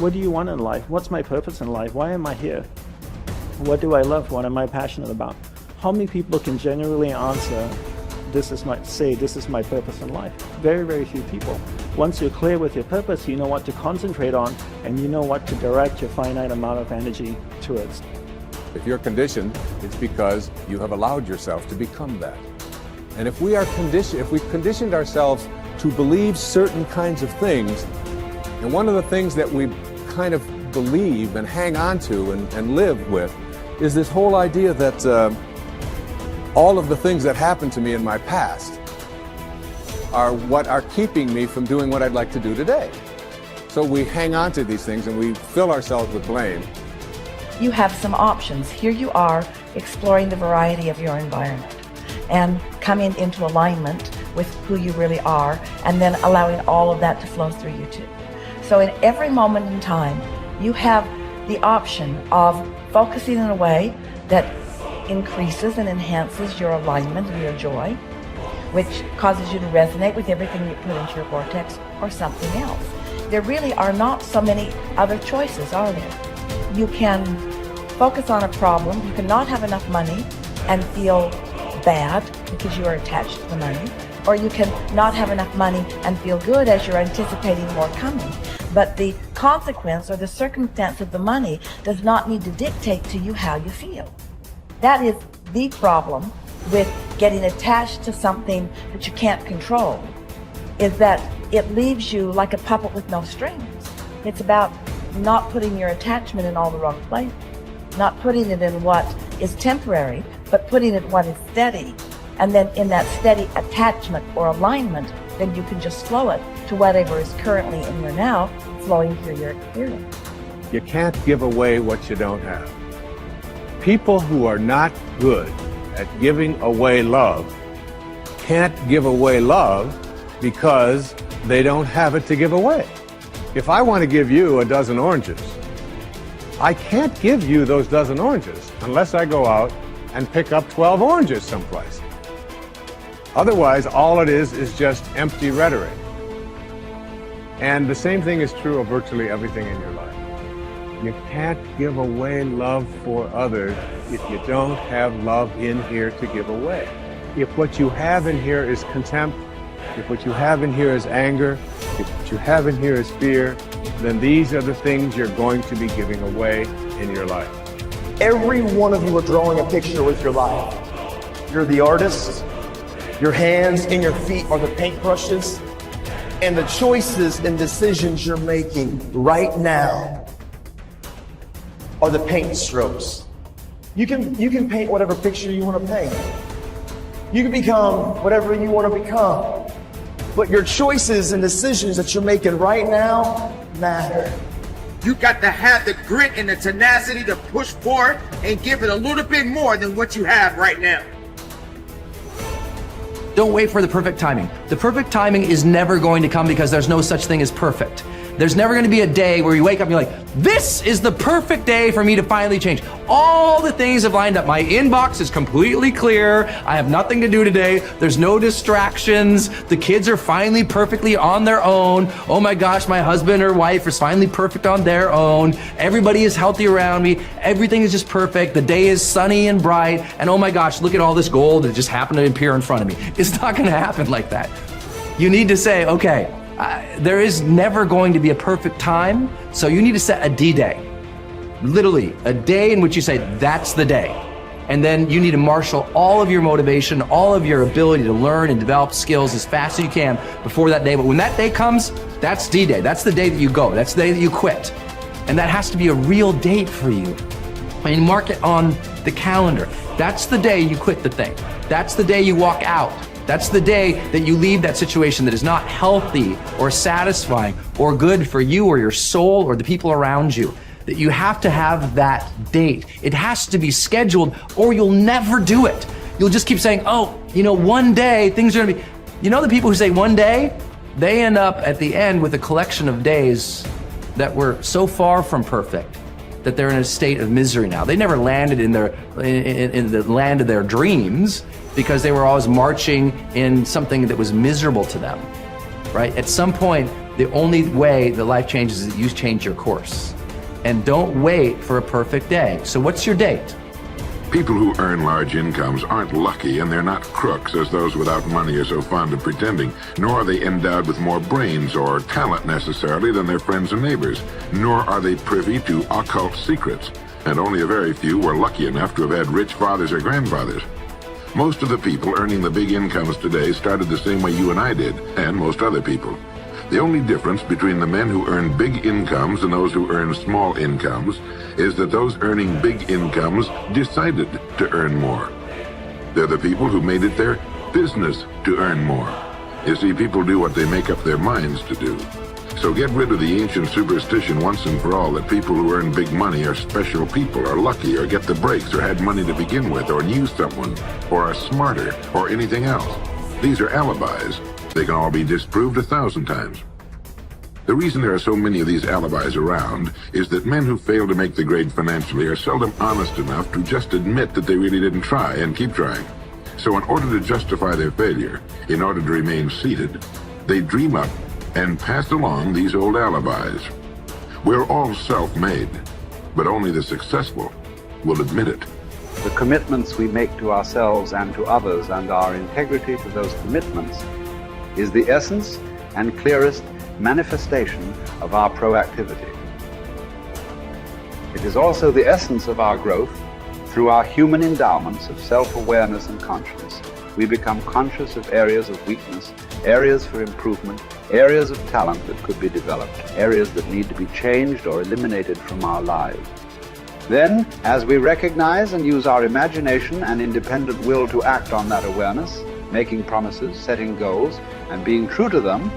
What do you want in life? What's my purpose in life? Why am I here? What do I love? What am I passionate about? How many people can genuinely answer, this is my purpose in life? Very, very few people. Once you're clear with your purpose, you know what to concentrate on, and you know what to direct your finite amount of energy towards. If you're conditioned, it's because you have allowed yourself to become that. And if we've conditioned ourselves to believe certain kinds of things, and one of the things that we kind of believe and hang on to and live with is this whole idea that all of the things that happened to me in my past are what are keeping me from doing what I'd like to do today. So we hang on to these things and we fill ourselves with blame. You have some options. Here you are exploring the variety of your environment and coming into alignment with who you really are, and then allowing all of that to flow through you too. So in every moment in time, you have the option of focusing in a way that increases and enhances your alignment and your joy, which causes you to resonate with everything you put into your vortex, or something else. There really are not so many other choices, are there? You can focus on a problem. You can not have enough money and feel bad because you are attached to the money, or you can not have enough money and feel good as you're anticipating more coming. But the consequence or the circumstance of the money does not need to dictate to you how you feel. That is the problem with getting attached to something that you can't control, is that it leaves you like a puppet with no strings. It's about not putting your attachment in all the wrong places, not putting it in what is temporary, but putting it in what is steady. And then in that steady attachment or alignment, then you can just flow it to whatever is currently in your now, flowing through your experience. You can't give away what you don't have. People who are not good at giving away love can't give away love because they don't have it to give away. If I want to give you a dozen oranges, I can't give you those dozen oranges unless I go out and pick up 12 oranges someplace. Otherwise, all it is just empty rhetoric. And the same thing is true of virtually everything in your life. You can't give away love for others if you don't have love in here to give away. If what you have in here is contempt, if what you have in here is anger, if what you have in here is fear, then these are the things you're going to be giving away in your life. Every one of you are drawing a picture with your life. You're the artist. Your hands and your feet are the paintbrushes. And the choices and decisions you're making right now are the paint strokes. You can paint whatever picture you want to paint. You can become whatever you want to become. But your choices and decisions that you're making right now matter. You got to have the grit and the tenacity to push forward and give it a little bit more than what you have right now. Don't wait for the perfect timing. The perfect timing is never going to come because there's no such thing as perfect. There's never going to be a day where you wake up and you're like, this is the perfect day for me to finally change. All the things have lined up. My inbox is completely clear. I have nothing to do today. There's no distractions. The kids are finally perfectly on their own. Oh my gosh, my husband or wife is finally perfect on their own. Everybody is healthy around me. Everything is just perfect. The day is sunny and bright. And oh my gosh, look at all this gold that just happened to appear in front of me. It's not going to happen like that. You need to say, okay, there is never going to be a perfect time, so you need to set a D-Day. Literally, a day in which you say, that's the day. And then you need to marshal all of your motivation, all of your ability to learn and develop skills as fast as you can before that day. But when that day comes, that's D-Day. That's the day that you go. That's the day that you quit. And that has to be a real date for you. And mark it on the calendar. That's the day you quit the thing. That's the day you walk out. That's the day that you leave that situation that is not healthy or satisfying or good for you or your soul or the people around you. That you have to have that date. It has to be scheduled or you'll never do it. You'll just keep saying, oh, you know, one day things are gonna be, you know, the people who say one day, they end up at the end with a collection of days that were so far from perfect that they're in a state of misery now. They never landed in the land of their dreams because they were always marching in something that was miserable to them, right? At some point, The only way that life changes is that you change your course. And don't wait for a perfect day. So what's your date? People who earn large incomes aren't lucky, and they're not crooks as those without money are so fond of pretending, nor are they endowed with more brains or talent necessarily than their friends and neighbors, nor are they privy to occult secrets, and only a very few were lucky enough to have had rich fathers or grandfathers. Most of the people earning the big incomes today started the same way you and I did, and most other people. The only difference between the men who earn big incomes and those who earn small incomes is that those earning big incomes decided to earn more. They're the people who made it their business to earn more. You see, people do what they make up their minds to do. So get rid of the ancient superstition once and for all that people who earn big money are special people, are lucky, or get the breaks, or had money to begin with, or knew someone, or are smarter, or anything else. These are alibis. They can all be disproved 1,000 times. The reason there are so many of these alibis around is that men who fail to make the grade financially are seldom honest enough to just admit that they really didn't try and keep trying. So in order to justify their failure, in order to remain seated, they dream up and pass along these old alibis. We're all self-made, but only the successful will admit it. The commitments we make to ourselves and to others, and our integrity to those commitments, is the essence and clearest manifestation of our proactivity. It is also the essence of our growth through our human endowments of self-awareness and consciousness. We become conscious of areas of weakness, areas for improvement, areas of talent that could be developed, areas that need to be changed or eliminated from our lives. Then, as we recognize and use our imagination and independent will to act on that awareness, making promises, setting goals, and being true to them,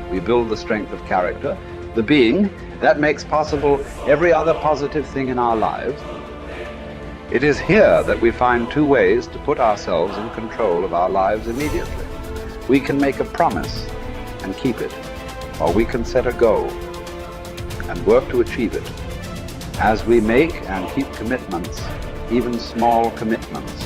we build the strength of character, the being that makes possible every other positive thing in our lives. It is here that we find two ways to put ourselves in control of our lives immediately. We can make a promise and keep it, or we can set a goal and work to achieve it. As we make and keep commitments, even small commitments,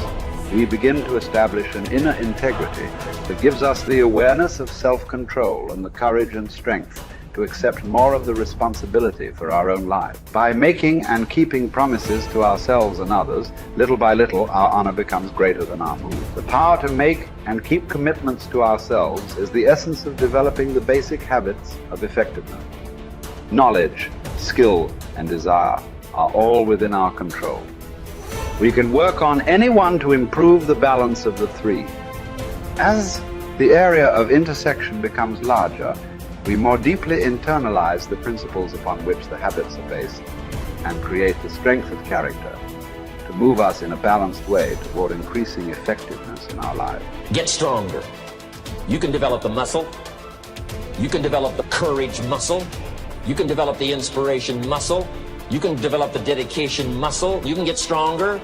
we begin to establish an inner integrity that gives us the awareness of self-control and the courage and strength to accept more of the responsibility for our own lives. By making and keeping promises to ourselves and others, little by little our honor becomes greater than our mood. The power to make and keep commitments to ourselves is the essence of developing the basic habits of effectiveness. Knowledge, skill, and desire are all within our control. We can work on any one to improve the balance of the three. As the area of intersection becomes larger, we more deeply internalize the principles upon which the habits are based and create the strength of character to move us in a balanced way toward increasing effectiveness in our lives. Get stronger. You can develop the muscle. You can develop the courage muscle. You can develop the inspiration muscle. You can develop the dedication muscle. You can get stronger.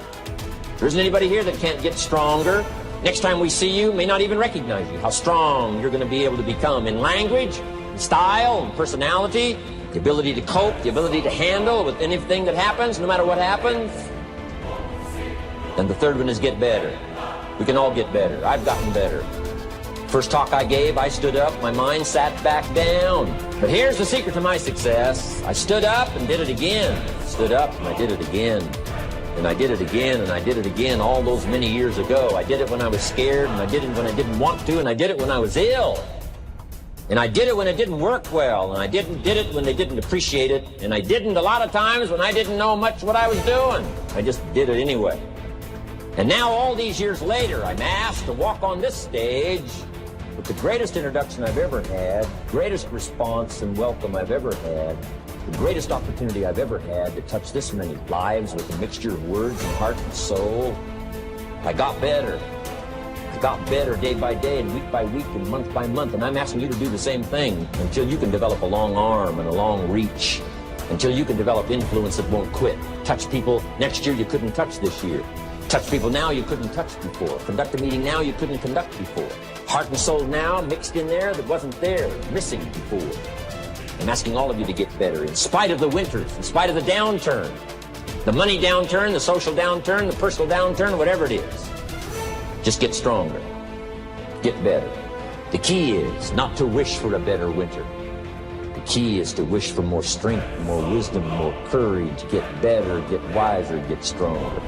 There isn't anybody here that can't get stronger. Next time we see you, may not even recognize you. How strong you're going to be able to become in language, in style, and personality, the ability to cope, the ability to handle with anything that happens, no matter what happens. And the third one is get better. We can all get better. I've gotten better. First talk I gave, I stood up, my mind sat back down. But here's the secret to my success. I stood up and did it again. Stood up and I did it again. And I did it again, and I did it again all those many years ago. I did it when I was scared, and I did it when I didn't want to, and I did it when I was ill. And I did it when it didn't work well, and I did it when they didn't appreciate it, and I didn't a lot of times when I didn't know much what I was doing. I just did it anyway. And now all these years later, I'm asked to walk on this stage with the greatest introduction I've ever had, greatest response and welcome I've ever had, the greatest opportunity I've ever had to touch this many lives with a mixture of words and heart and soul. I got better. I got better day by day and week by week and month by month, and I'm asking you to do the same thing until you can develop a long arm and a long reach, until you can develop influence that won't quit. Touch people next year you couldn't touch this year. Touch people now you couldn't touch before. Conduct a meeting now you couldn't conduct before. Heart and soul now mixed in there that wasn't there, missing before. I'm asking all of you to get better in spite of the winters, in spite of the downturn, the money downturn, the social downturn, the personal downturn, whatever it is. Just get stronger. Get better. The key is not to wish for a better winter, key is to wish for more strength, more wisdom, more courage, get better, get wiser, get stronger.